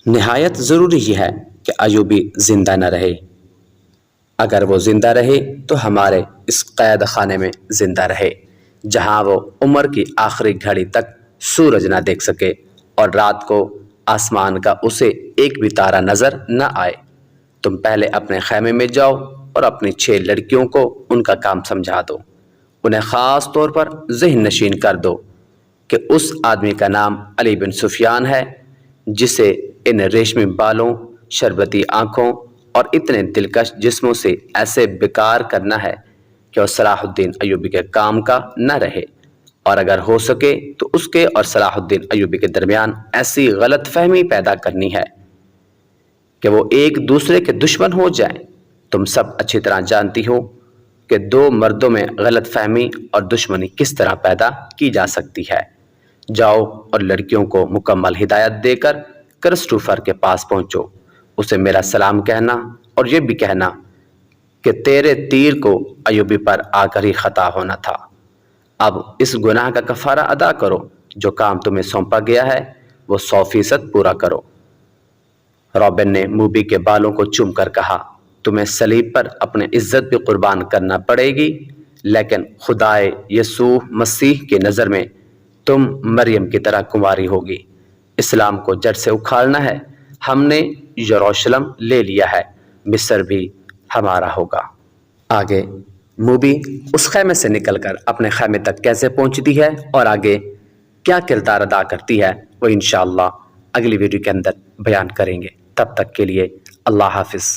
نہایت ضروری ہی ہے کہ ایوبی زندہ نہ رہے۔ اگر وہ زندہ رہے تو ہمارے اس قید خانے میں زندہ رہے، جہاں وہ عمر کی آخری گھڑی تک سورج نہ دیکھ سکے اور رات کو آسمان کا اسے ایک بھی تارہ نظر نہ آئے۔ تم پہلے اپنے خیمے میں جاؤ اور اپنی 6 لڑکیوں کو ان کا کام سمجھا دو۔ انہیں خاص طور پر ذہن نشین کر دو کہ اس آدمی کا نام علی بن سفیان ہے جسے ان ریشمی بالوں، شربتی آنکھوں اور اتنے دلکش جسموں سے ایسے بیکار کرنا ہے کہ وہ صلاح الدین ایوبی کے کام کا نہ رہے، اور اگر ہو سکے تو اس کے اور صلاح الدین ایوبی کے درمیان ایسی غلط فہمی پیدا کرنی ہے کہ وہ ایک دوسرے کے دشمن ہو جائیں۔ تم سب اچھی طرح جانتی ہو کہ 2 مردوں میں غلط فہمی اور دشمنی کس طرح پیدا کی جا سکتی ہے۔ جاؤ اور لڑکیوں کو مکمل ہدایت دے کر کرسٹوفر کے پاس پہنچو، اسے میرا سلام کہنا اور یہ بھی کہنا کہ تیرے تیر کو ایوبی پر آ کر ہی خطا ہونا تھا۔ اب اس گناہ کا کفارہ ادا کرو، جو کام تمہیں سونپا گیا ہے وہ 100% پورا کرو۔ رابن نے موبی کے بالوں کو چوم کر کہا، تمہیں صلیب پر اپنی عزت بھی قربان کرنا پڑے گی، لیکن خدائے یسوع مسیح کی نظر میں تم مریم کی طرح کنواری ہوگی۔ اسلام کو جڑ سے اکھاڑنا ہے۔ ہم نے یروشلم لے لیا ہے، مصر بھی ہمارا ہوگا۔ آگے موبی اس خیمے سے نکل کر اپنے خیمے تک کیسے پہنچتی ہے اور آگے کیا کردار ادا کرتی ہے وہ انشاءاللہ اگلی ویڈیو کے اندر بیان کریں گے۔ تب تک کے لیے اللہ حافظ۔